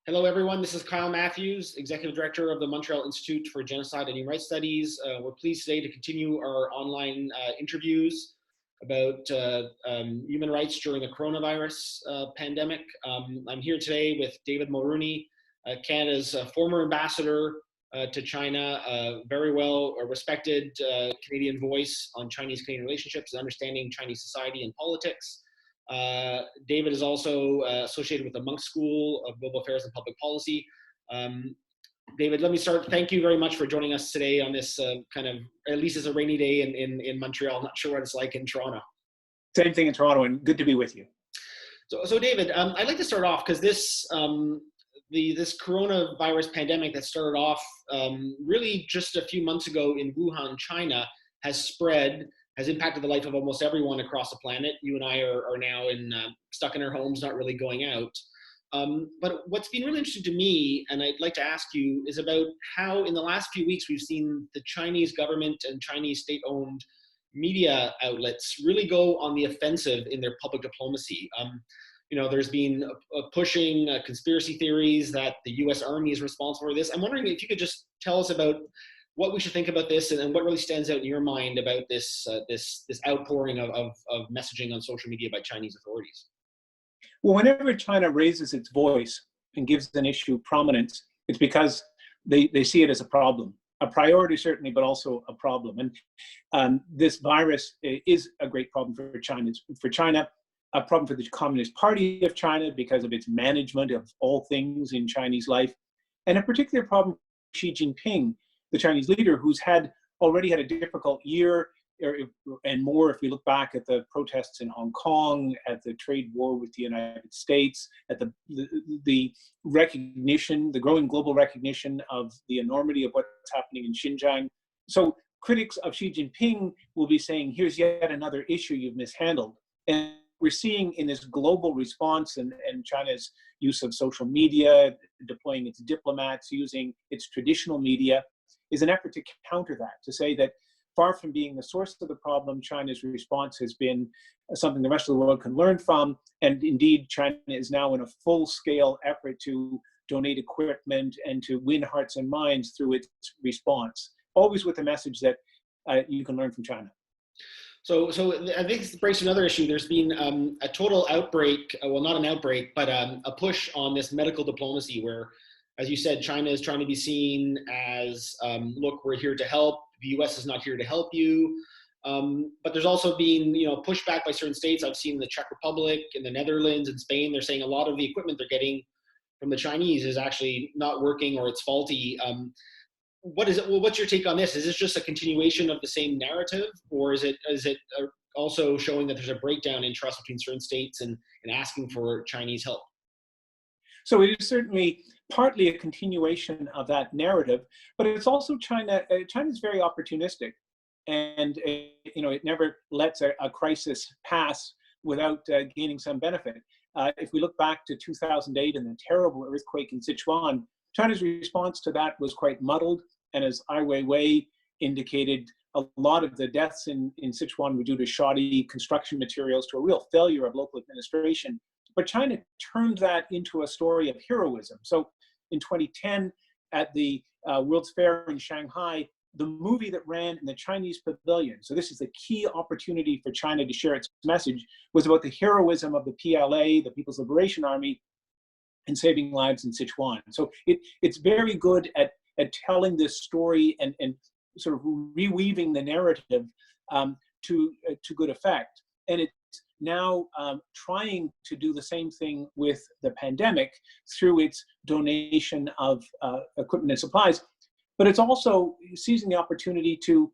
Hello, everyone. This is Kyle Matthews, Executive Director of the Montreal Institute for Genocide and Human Rights Studies. We're pleased today to continue our online interviews about human rights during the coronavirus pandemic. I'm here today with David Mulroney, Canada's former ambassador to China, very well respected Canadian voice on Chinese-Canadian relationships and understanding Chinese society and politics. David is also associated with the Munk School of Global Affairs and Public Policy. David, let me start. Thank you very much for joining us today on this kind of, at least it's a rainy day in Montreal. I'm not sure what it's like in Toronto. Same thing in Toronto, and good to be with you. So David, I'd like to start off because this coronavirus pandemic that started off really just a few months ago in Wuhan, China, has impacted the life of almost everyone across the planet. You and I are now stuck in our homes, not really going out. But what's been really interesting to me, and I'd like to ask you, is about how in the last few weeks we've seen the Chinese government and Chinese state-owned media outlets really go on the offensive in their public diplomacy. There's been pushing conspiracy theories that the U.S. Army is responsible for this. I'm wondering if you could just tell us about what we should think about this and what really stands out in your mind about this outpouring of messaging on social media by Chinese authorities. Well, whenever China raises its voice and gives an issue prominence, it's because they see it as a problem, a priority certainly, but also a problem. And this virus is a great problem for China, a problem for the Communist Party of China because of its management of all things in Chinese life, and a particular problem for Xi Jinping, the Chinese leader, who's already had a difficult year and more if we look back at the protests in Hong Kong, at the trade war with the United States, at the recognition, the growing global recognition of the enormity of what's happening in Xinjiang. So critics of Xi Jinping will be saying, here's yet another issue you've mishandled. And we're seeing in this global response and China's use of social media, deploying its diplomats, using its traditional media, is an effort to counter that, to say that far from being the source of the problem, China's response has been something the rest of the world can learn from. And indeed, China is now in a full-scale effort to donate equipment and to win hearts and minds through its response, always with the message that you can learn from China. So I think this brings to another issue. There's been a total outbreak, well, not an outbreak, but a push on this medical diplomacy where, as you said, China is trying to be seen as, look, we're here to help. The U.S. is not here to help you. But there's also been, pushback by certain states. I've seen the Czech Republic, in the Netherlands, and Spain. They're saying a lot of the equipment they're getting from the Chinese is actually not working or it's faulty. What's your take on this? Is this just a continuation of the same narrative, or is it also showing that there's a breakdown in trust between certain states and asking for Chinese help? So it is certainly partly a continuation of that narrative, but it's also China. China's very opportunistic, and it never lets a crisis pass without gaining some benefit. If we look back to 2008 and the terrible earthquake in Sichuan, China's response to that was quite muddled, and as Ai Weiwei indicated, a lot of the deaths in Sichuan were due to shoddy construction materials, to a real failure of local administration. But China turned that into a story of heroism. So in 2010, at the World's Fair in Shanghai, the movie that ran in the Chinese pavilion, so this is the key opportunity for China to share its message, was about the heroism of the PLA, the People's Liberation Army, and saving lives in Sichuan. So it's very good at telling this story and sort of reweaving the narrative to good effect. And it's now trying to do the same thing with the pandemic through its donation of equipment and supplies. But it's also seizing the opportunity to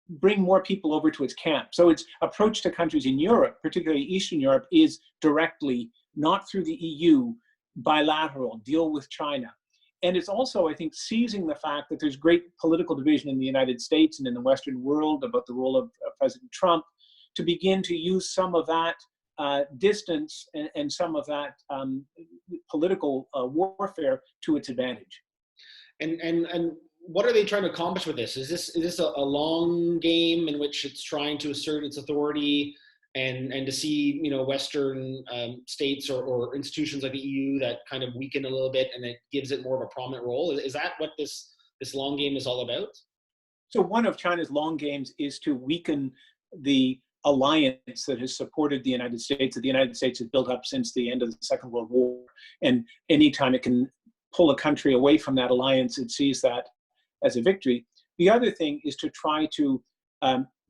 bring more people over to its camp. So its approach to countries in Europe, particularly Eastern Europe, is directly, not through the EU, bilateral, deal with China. And it's also, I think, seizing the fact that there's great political division in the United States and in the Western world about the role of President Trump, to begin to use some of that distance and some of that political warfare to its advantage. And what are they trying to accomplish with this? Is this a long game in which it's trying to assert its authority and to see, Western states or institutions like the EU that kind of weaken a little bit, and it gives it more of a prominent role. Is that what this long game is all about? So one of China's long games is to weaken the alliance that has supported the United States, that the United States has built up since the end of the Second World War. And anytime it can pull a country away from that alliance, it sees that as a victory. The other thing is to try to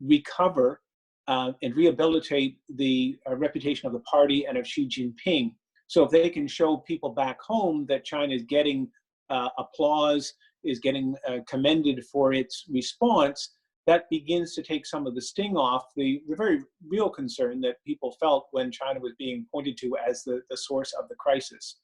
recover and rehabilitate the reputation of the party and of Xi Jinping. So if they can show people back home that China is getting applause, is getting commended for its response, that begins to take some of the sting off the very real concern that people felt when China was being pointed to as the source of the crisis.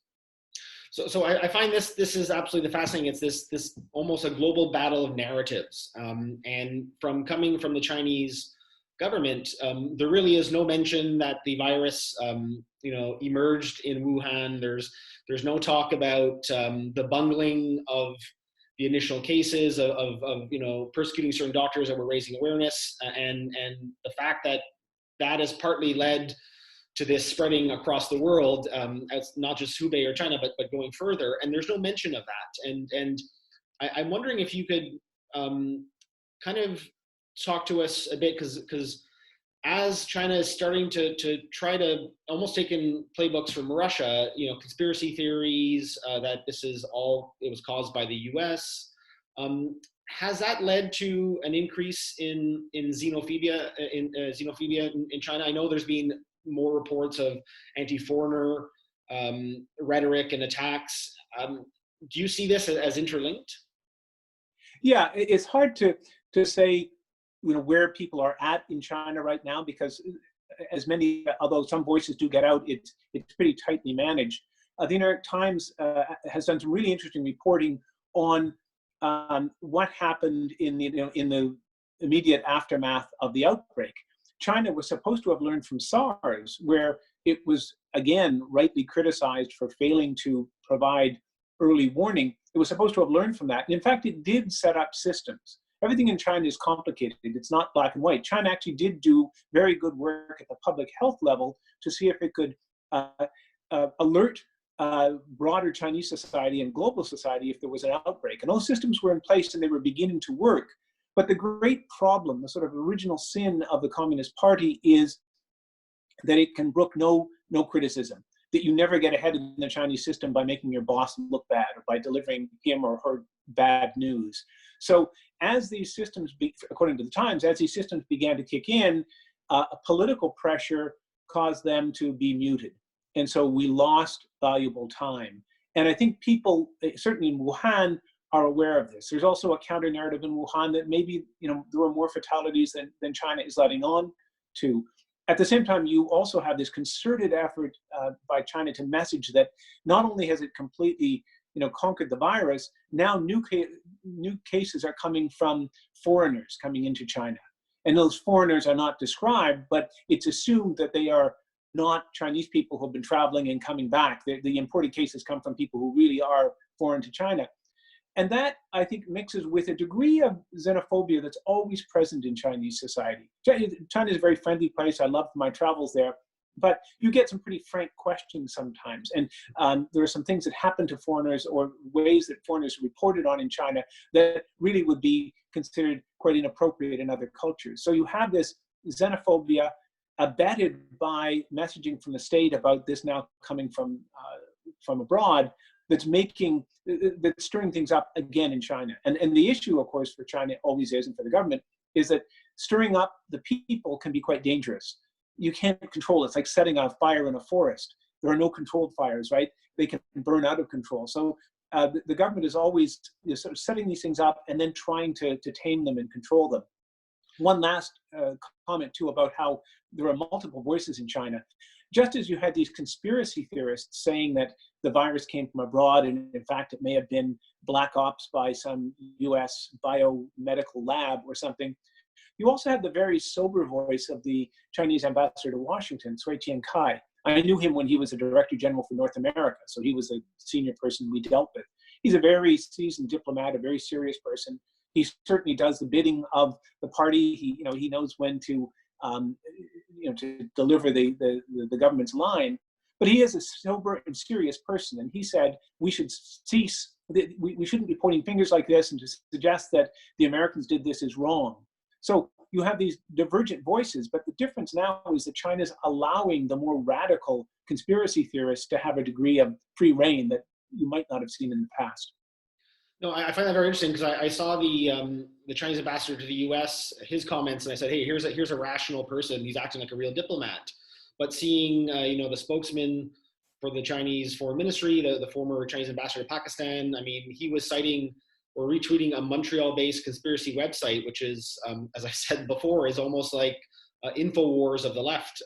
So I find this is absolutely fascinating. It's this almost a global battle of narratives, and coming from the Chinese government, there really is no mention that the virus, emerged in Wuhan. There's no talk about the bungling of the initial cases of persecuting certain doctors that were raising awareness, and the fact that has partly led to this spreading across the world, as not just Hubei or China, but going further. And there's no mention of that. And I'm wondering if you could kind of talk to us a bit, because as China is starting to try to almost take in playbooks from Russia, conspiracy theories that it was caused by the U.S. Has that led to an increase in xenophobia in China? I know there's been more reports of anti-foreigner rhetoric and attacks. Do you see this as interlinked? Yeah, it's hard to say where people are at in China right now, because although some voices do get out, it's pretty tightly managed. The New York Times has done some really interesting reporting on what happened in the immediate aftermath of the outbreak. China was supposed to have learned from SARS, where it was, again, rightly criticized for failing to provide early warning. It was supposed to have learned from that. And in fact, it did set up systems. Everything in China is complicated. It's not black and white. China actually did do very good work at the public health level to see if it could alert broader Chinese society and global society if there was an outbreak. And those systems were in place and they were beginning to work. But the great problem, the sort of original sin of the Communist Party, is that it can brook no criticism, that you never get ahead in the Chinese system by making your boss look bad or by delivering him or her bad news. So as these systems, according to the Times, as these systems began to kick in, political pressure caused them to be muted. And so we lost valuable time. And I think people, certainly in Wuhan, are aware of this. There's also a counter narrative in Wuhan that maybe there were more fatalities than China is letting on to. At the same time, you also have this concerted effort by China to message that not only has it completely conquered the virus, now new cases are coming from foreigners coming into China. And those foreigners are not described, but it's assumed that they are not Chinese people who have been traveling and coming back. The imported cases come from people who really are foreign to China. And that, I think, mixes with a degree of xenophobia that's always present in Chinese society. China is a very friendly place. I loved my travels there. But you get some pretty frank questions sometimes. And there are some things that happen to foreigners or ways that foreigners are reported on in China that really would be considered quite inappropriate in other cultures. So you have this xenophobia abetted by messaging from the state about this now coming from abroad, that's stirring things up again in China. And the issue, of course, for China always is, and for the government, is that stirring up the people can be quite dangerous. You can't control it. It's like setting a fire in a forest. There are no controlled fires, right? They can burn out of control. So the government is always sort of setting these things up and then trying to tame them and control them. One last comment, too, about how there are multiple voices in China. Just as you had these conspiracy theorists saying that the virus came from abroad, and in fact, it may have been black ops by some US biomedical lab or something, you also had the very sober voice of the Chinese ambassador to Washington, Cui Tiankai. I knew him when he was a director general for North America, so he was a senior person we dealt with. He's a very seasoned diplomat, a very serious person. He certainly does the bidding of the party. He knows when to to deliver the government's line. But he is a sober and serious person, and he said we should cease. We shouldn't be pointing fingers like this, and to suggest that the Americans did this is wrong. So you have these divergent voices, but the difference now is that China's allowing the more radical conspiracy theorists to have a degree of free reign that you might not have seen in the past. No, I find that very interesting because I saw the Chinese ambassador to the U.S. his comments, and I said, hey, here's a rational person. He's acting like a real diplomat. But seeing the spokesman for the Chinese Foreign Ministry, the former Chinese ambassador to Pakistan, I mean, he was citing or retweeting a Montreal-based conspiracy website, which is, as I said before, is almost like InfoWars of the left,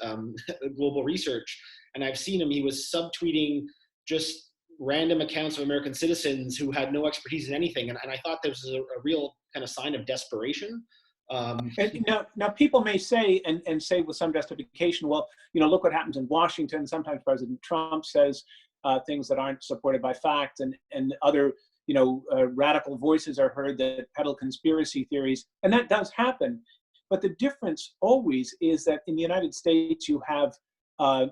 global research. And I've seen him, he was subtweeting just random accounts of American citizens who had no expertise in anything. And I thought there was a real kind of sign of desperation. And now people may say, and say with some justification, well, look what happens in Washington. Sometimes President Trump says things that aren't supported by fact, and other radical voices are heard that peddle conspiracy theories, and that does happen. But the difference always is that in the United States, you have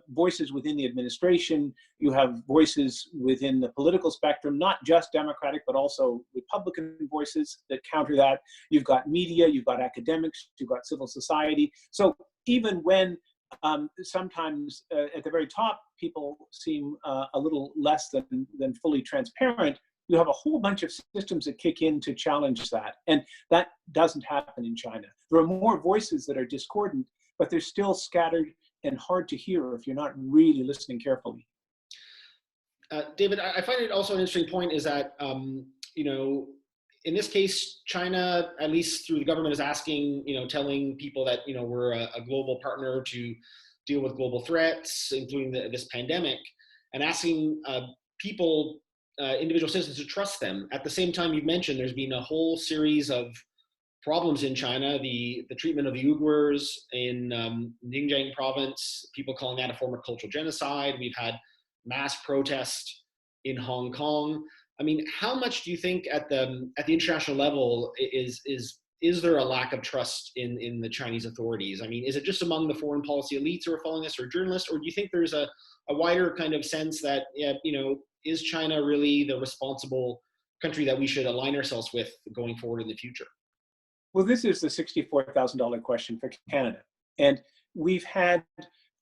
voices within the administration, you have voices within the political spectrum, not just Democratic, but also Republican voices that counter that. You've got media, you've got academics, you've got civil society. So even when sometimes at the very top, people seem a little less than fully transparent, you have a whole bunch of systems that kick in to challenge that. And that doesn't happen in China. There are more voices that are discordant, but they're still scattered and hard to hear if you're not really listening carefully. David, I find it also an interesting point is that, in this case, China, at least through the government, is asking, telling people that, we're a global partner to deal with global threats, including this pandemic, and asking people, individual citizens, to trust them. At the same time, you've mentioned there's been a whole series of problems in China, the treatment of the Uyghurs in Xinjiang province, people calling that a form of cultural genocide. We've had mass protest in Hong Kong. I mean, how much do you think at the international level is there a lack of trust in the Chinese authorities? I mean, is it just among the foreign policy elites who are following this, or journalists, or do you think there's a wider kind of sense that, is China really the responsible country that we should align ourselves with going forward in the future? Well, this is the $64,000 question for Canada. And we've had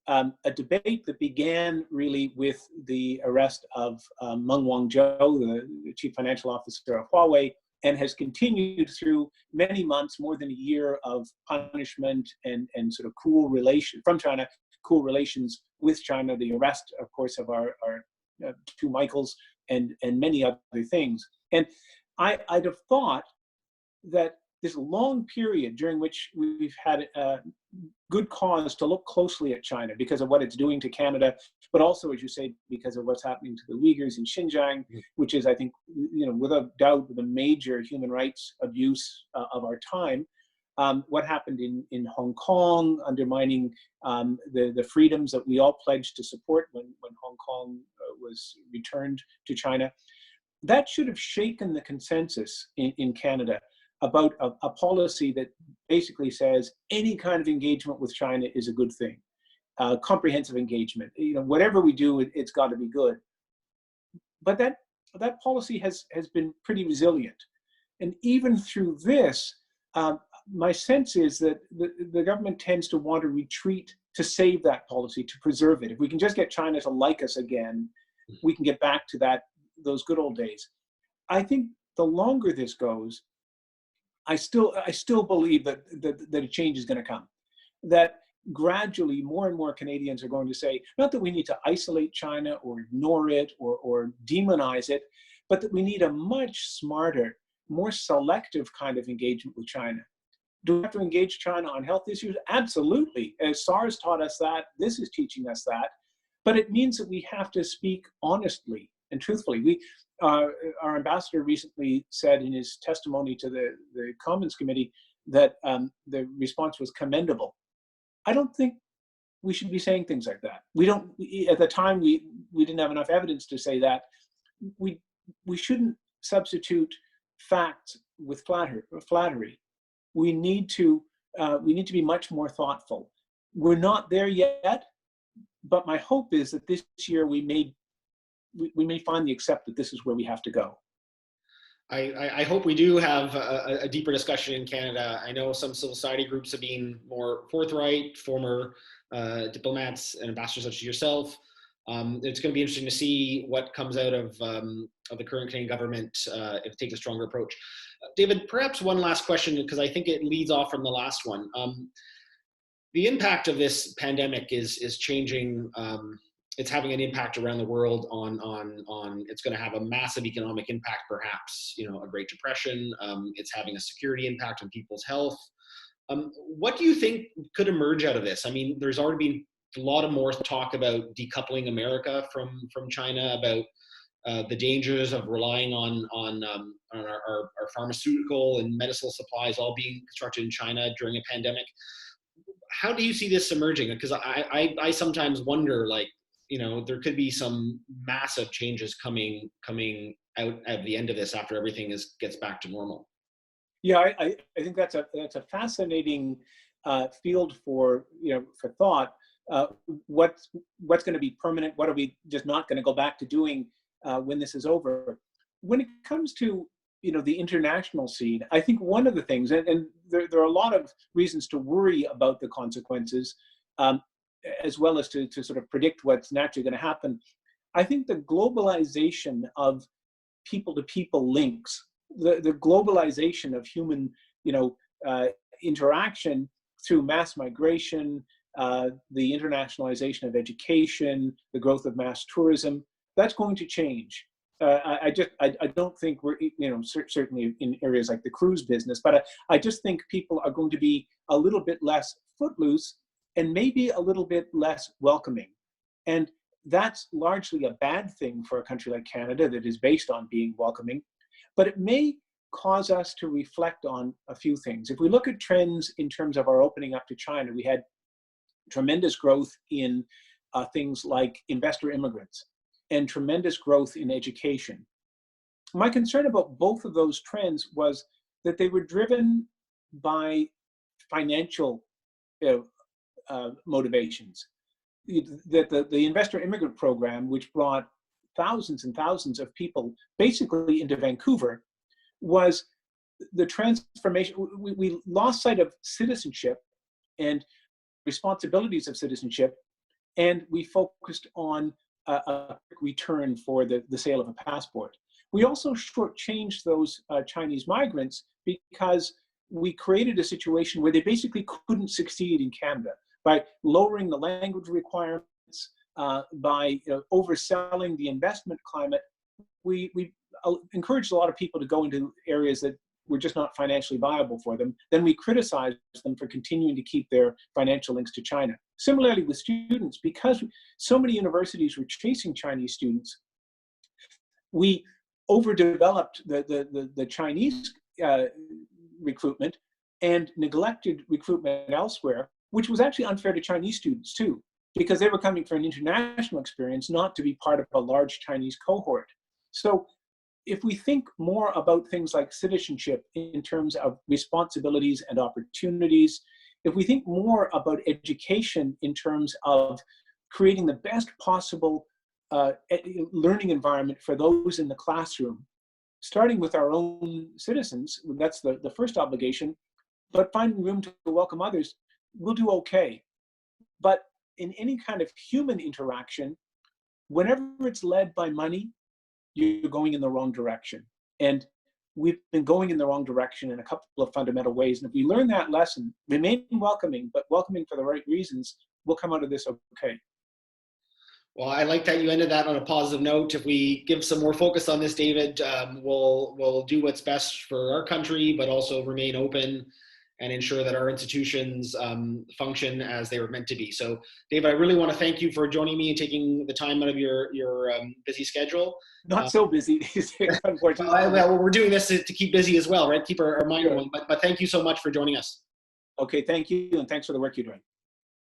a debate that began really with the arrest of Meng Wanzhou, the chief financial officer of Huawei, and has continued through many months, more than a year, of punishment and sort of cool relations from China, cool relations with China, the arrest, of course, of our two Michaels, and many other things. And I'd have thought that this long period during which we've had good cause to look closely at China because of what it's doing to Canada, but also, as you say, because of what's happening to the Uyghurs in Xinjiang, which is, I think, without doubt, the major human rights abuse of our time. What happened in Hong Kong, undermining the freedoms that we all pledged to support when Hong Kong was returned to China. That should have shaken the consensus in Canada about a policy that basically says any kind of engagement with China is a good thing, comprehensive engagement. Whatever we do, it's got to be good. But that policy has been pretty resilient, and even through this, my sense is that the government tends to want to retreat to save that policy, to preserve it. If we can just get China to like us again, we can get back to those good old days. I think the longer this goes, I still believe that a change is going to come. That gradually more and more Canadians are going to say, not that we need to isolate China or ignore it or demonize it, but that we need a much smarter, more selective kind of engagement with China. Do we have to engage China on health issues? Absolutely. As SARS taught us that, this is teaching us that. But it means that we have to speak honestly and truthfully. Our ambassador recently said in his testimony to the Commons Committee that the response was commendable. I don't think we should be saying things like that. At the time, we didn't have enough evidence to say that. We shouldn't substitute facts with flattery. We need to be much more thoughtful. We're not there yet, but my hope is that this year we may finally accept that this is where we have to go. I hope we do have a deeper discussion in Canada. I know some civil society groups have been more forthright, former diplomats and ambassadors such as yourself. It's going to be interesting to see what comes out of the current Canadian government if it takes a stronger approach. David, perhaps one last question, because I think it leads off from the last one. The impact of this pandemic is changing. It's having an impact around the world on it's going to have a massive economic impact, perhaps, a Great Depression. It's having a security impact on people's health. What do you think could emerge out of this? I mean, there's already been a lot of more talk about decoupling America from China, about the dangers of relying on our pharmaceutical and medical supplies all being constructed in China during a pandemic. How do you see this emerging? Because I sometimes wonder, like, there could be some massive changes coming out at the end of this after everything gets back to normal. Yeah, I think that's a fascinating field for thought. What's going to be permanent? What are we just not going to go back to doing when this is over? When it comes to the international scene, I think one of the things, and there are a lot of reasons to worry about the consequences, as well as to sort of predict what's naturally going to happen. I think the globalization of people-to-people links, the globalization of human, interaction through mass migration, the internationalization of education, the growth of mass tourism, that's going to change. I don't think we're, certainly in areas like the cruise business, but I just think people are going to be a little bit less footloose and maybe a little bit less welcoming. And that's largely a bad thing for a country like Canada that is based on being welcoming, but it may cause us to reflect on a few things. If we look at trends in terms of our opening up to China, we had tremendous growth in things like investor immigrants and tremendous growth in education. My concern about both of those trends was that they were driven by financial motivations. That the investor immigrant program, which brought thousands and thousands of people basically into Vancouver, was the transformation. We lost sight of citizenship and responsibilities of citizenship, and we focused on a return for the sale of a passport. We also shortchanged those Chinese migrants because we created a situation where they basically couldn't succeed in Canada by lowering the language requirements, by overselling the investment climate. We encouraged a lot of people to go into areas that were just not financially viable for them. Then we criticized them for continuing to keep their financial links to China. Similarly with students, because so many universities were chasing Chinese students, we overdeveloped the Chinese recruitment and neglected recruitment elsewhere, which was actually unfair to Chinese students too, because they were coming for an international experience, not to be part of a large Chinese cohort. So if we think more about things like citizenship in terms of responsibilities and opportunities, if we think more about education in terms of creating the best possible learning environment for those in the classroom, starting with our own citizens, that's the first obligation, but finding room to welcome others, we'll do okay. But in any kind of human interaction, whenever it's led by money, you're going in the wrong direction. And we've been going in the wrong direction in a couple of fundamental ways. And if we learn that lesson, remain welcoming, but welcoming for the right reasons, we'll come out of this okay. Well, I like that you ended that on a positive note. If we give some more focus on this, David, we'll do what's best for our country, but also remain open and ensure that our institutions function as they were meant to be. So, David, I really want to thank you for joining me and taking the time out of your busy schedule. Not so busy these days, unfortunately. Well, we're doing this to keep busy as well, right? Keep our mind going. But thank you so much for joining us. Okay, thank you, and thanks for the work you're doing.